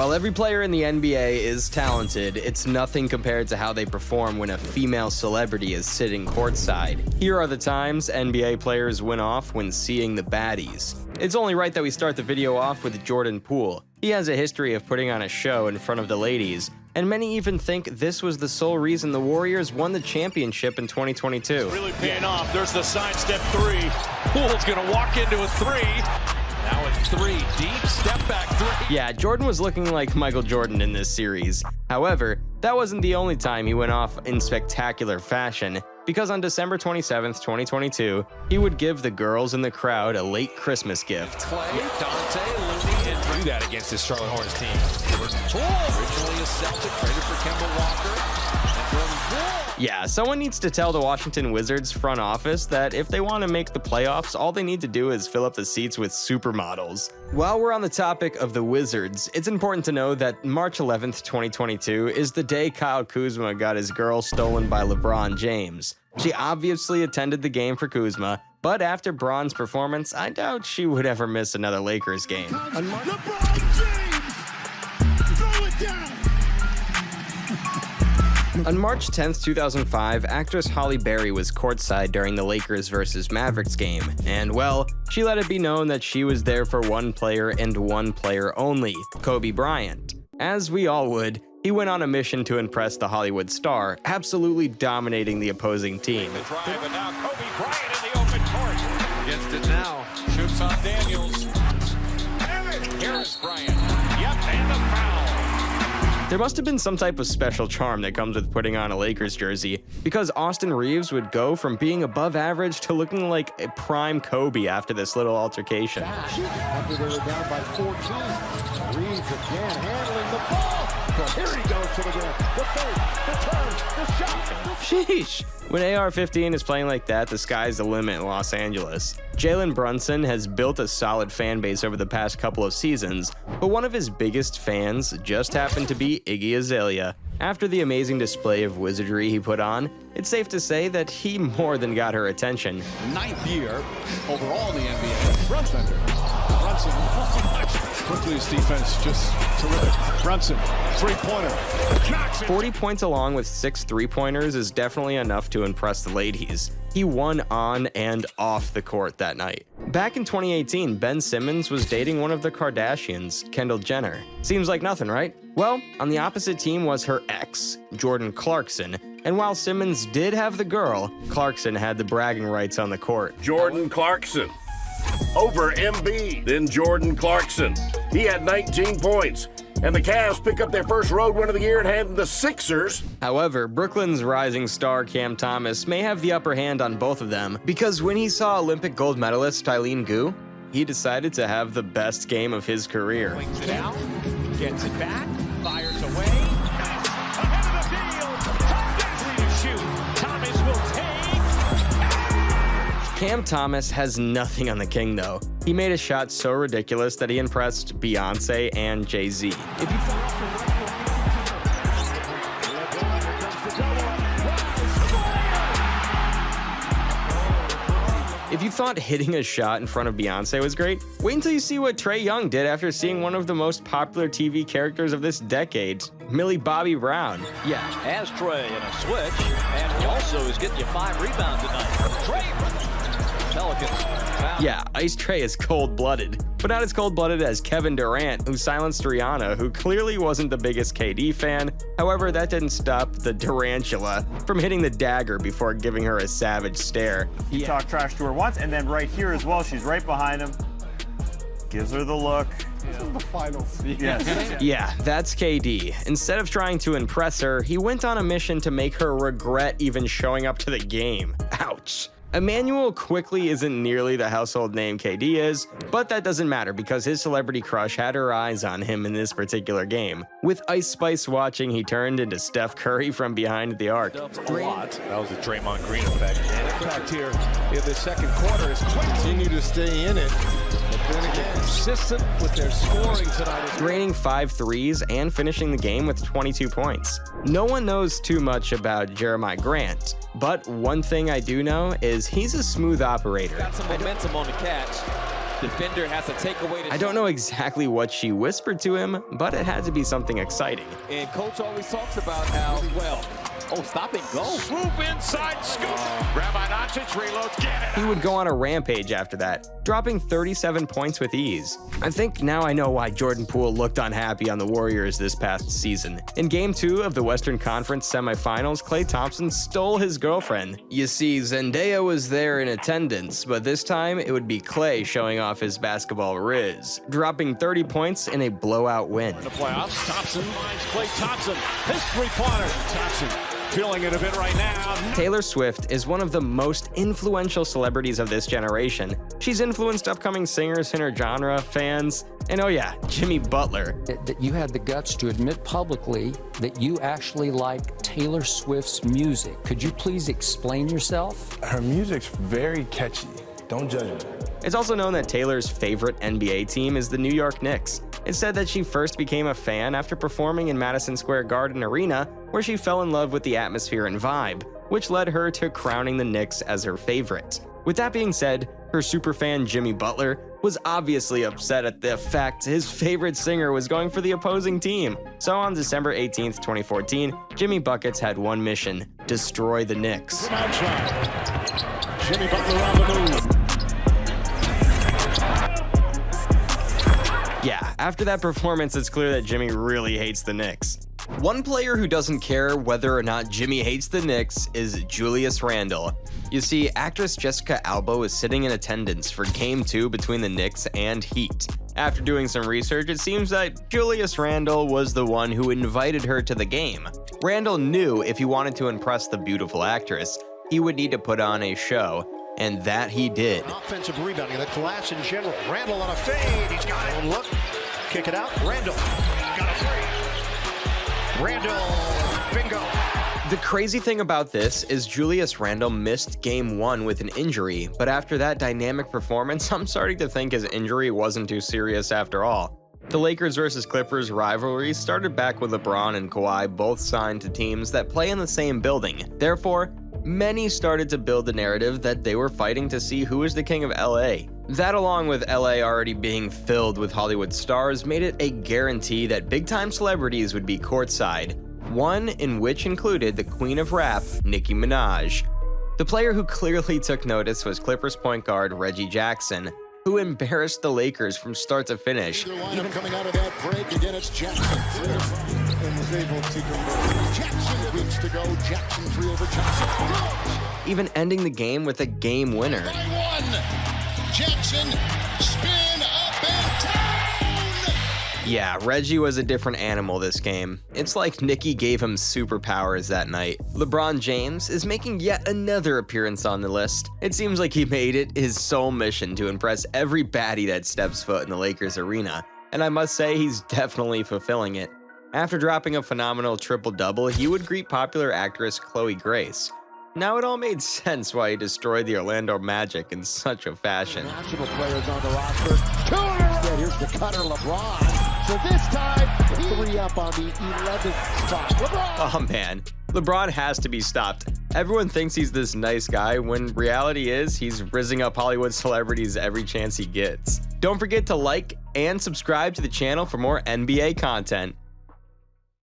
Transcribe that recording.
While every player in the NBA is talented, it's nothing compared to how they perform when a female celebrity is sitting courtside. Here are the times NBA players went off when seeing the baddies. It's only right that we start the video off with Jordan Poole. He has a history of putting on a show in front of the ladies, and many even think this was the sole reason the Warriors won the championship in 2022. Really paying off. There's the sidestep three. Poole's gonna walk into a three. Now it's three, deep step back three. Yeah, Jordan was looking like Michael Jordan in this series. However, that wasn't the only time he went off in spectacular fashion, because on December 27th, 2022, he would give the girls in the crowd a late Christmas gift. Clay, Dante, Looney, and do that against this Charlotte Hornets team. Originally a Celtic, traded for Kemba Walker. Yeah, someone needs to tell the Washington Wizards front office that if they want to make the playoffs, all they need to do is fill up the seats with supermodels. While we're on the topic of the Wizards, it's important to know that March 11th, 2022 is the day Kyle Kuzma got his girl stolen by LeBron James. She obviously attended the game for Kuzma, but after Bron's performance, I doubt she would ever miss another Lakers game. LeBron James! Throw it down! On March 10th, 2005, actress Halle Berry was courtside during the Lakers vs. Mavericks game, and well, she let it be known that she was there for one player and one player only, Kobe Bryant. As we all would, he went on a mission to impress the Hollywood star, absolutely dominating the opposing team. The drive, and now Kobe Bryant in the open court. Against it now, shoots on Daniels. Here's Bryant. Yep, and the foul. There must have been some type of special charm that comes with putting on a Lakers jersey, because Austin Reeves would go from being above average to looking like a prime Kobe after this little altercation. After they were down by 14, Reeves again handling the ball. But here he goes to the rim. The fake, the turn, the shot. Sheesh! When AR-15 is playing like that, the sky's the limit in Los Angeles. Jalen Brunson has built a solid fan base over the past couple of seasons, but one of his biggest fans just happened to be Iggy Azalea. After the amazing display of wizardry he put on, it's safe to say that he more than got her attention. 9th year overall in the NBA. Brunson, quickly his defense just terrific. Brunson, three-pointer. 40 points along with 6 three-pointers is definitely enough to impress the ladies. He won on and off the court that night. Back in 2018, Ben Simmons was dating one of the Kardashians, Kendall Jenner. Seems like nothing, right? Well, on the opposite team was her ex, Jordan Clarkson, and while Simmons did have the girl, Clarkson had the bragging rights on the court. Jordan Clarkson over Embiid, then Jordan Clarkson. He had 19 points. And the Cavs pick up their first road win of the year and hand the Sixers. However, Brooklyn's rising star Cam Thomas may have the upper hand on both of them, because when he saw Olympic gold medalist Eileen Gu, he decided to have the best game of his career. Swings it out, gets it back, fires away. Ahead of the field. Three to shoot. Thomas will take. Cam Thomas has nothing on the king, though. He made a shot so ridiculous that he impressed Beyonce and Jay-Z. If you thought hitting a shot in front of Beyonce was great, wait until you see what Trae Young did after seeing one of the most popular TV characters of this decade, Millie Bobby Brown. Yeah, as Trae in a switch, and he also is getting you 5 rebounds tonight. Trae, Pelicans. Foul. Yeah, Ice Trae is cold-blooded, but not as cold-blooded as Kevin Durant, who silenced Rihanna, who clearly wasn't the biggest KD fan. However, that didn't stop the Durantula from hitting the dagger before giving her a savage stare. He talked trash to her once, and then right here as well, she's right behind him. Gives her the look. This is the finals. Yes. Yeah, that's KD. Instead of trying to impress her, he went on a mission to make her regret even showing up to the game. Ouch. Emmanuel quickly isn't nearly the household name KD is, but that doesn't matter because his celebrity crush had her eyes on him in this particular game. With Ice Spice watching, he turned into Steph Curry from behind the arc. A lot. That was the Draymond Green effect. And impact here in the second quarter is quick. Continue to stay in it. But then again, Consistent with their scoring tonight. Draining 5 threes and finishing the game with 22 points. No one knows too much about Jeremiah Grant, but one thing I do know is he's a smooth operator. Got some momentum on the catch. Defender has to take away the I don't know exactly what she whispered to him, but it had to be something exciting. And coach always talks about how, well, oh, stop and go. Swoop inside, scoop. Rabbi Doncic reloads, get it. He would go on a rampage after that, dropping 37 points with ease. I think now I know why Jordan Poole looked unhappy on the Warriors this past season. In Game 2 of the Western Conference semifinals, Klay Thompson stole his girlfriend. You see, Zendaya was there in attendance, but this time it would be Klay showing off his basketball riz, dropping 30 points in a blowout win. In the playoffs, Thompson finds Klay Thompson. His three-pointer. Thompson feeling it a bit right now. Taylor Swift is one of the most influential celebrities of this generation. She's influenced upcoming singers in her genre, fans, and oh yeah, Jimmy Butler. That you had the guts to admit publicly that you actually like Taylor Swift's music. Could you please explain yourself? Her music's very catchy. Don't judge her. It's also known that Taylor's favorite NBA team is the New York Knicks. It's said that she first became a fan after performing in Madison Square Garden Arena, where she fell in love with the atmosphere and vibe, which led her to crowning the Knicks as her favorite. With that being said, her superfan Jimmy Butler was obviously upset at the fact his favorite singer was going for the opposing team. So on December 18th, 2014, Jimmy Buckets had one mission: destroy the Knicks. Jimmy Butler on the move. Yeah, after that performance, it's clear that Jimmy really hates the Knicks. One player who doesn't care whether or not Jimmy hates the Knicks is Julius Randle. You see, actress Jessica Alba was sitting in attendance for Game 2 between the Knicks and Heat. After doing some research, it seems that Julius Randle was the one who invited her to the game. Randle knew if he wanted to impress the beautiful actress, he would need to put on a show, and that he did. Offensive rebounding, the class in general. Randle on a fade. He's got it. Look. Kick it out. Randle. Got a three. Randle. Bingo. The crazy thing about this is Julius Randle missed Game 1 with an injury, but after that dynamic performance, I'm starting to think his injury wasn't too serious after all. The Lakers vs. Clippers rivalry started back with LeBron and Kawhi both signed to teams that play in the same building. Therefore, many started to build the narrative that they were fighting to see who is the king of LA. That, along with LA already being filled with Hollywood stars, made it a guarantee that big-time celebrities would be courtside, one in which included the queen of rap, Nicki Minaj. The player who clearly took notice was Clippers point guard Reggie Jackson, who embarrassed the Lakers from start to finish. Even coming out of that break, again, it's Jackson. And was able to convert. Jackson weeks to go. Jackson 3 over Jackson. Even ending the game with a game winner. Jackson, spin up and down. Yeah, Reggie was a different animal this game. It's like Nicki gave him superpowers that night. LeBron James is making yet another appearance on the list. It seems like he made it his sole mission to impress every baddie that steps foot in the Lakers arena, and I must say he's definitely fulfilling it. After dropping a phenomenal triple-double, he would greet popular actress Chloe Grace. Now it all made sense why he destroyed the Orlando Magic in such a fashion. National players on the roster. Yeah, here's the cutter, LeBron. So this time, 3 up on the 11th spot. LeBron! Oh man, LeBron has to be stopped. Everyone thinks he's this nice guy when reality is he's rizzing up Hollywood celebrities every chance he gets. Don't forget to like and subscribe to the channel for more NBA content.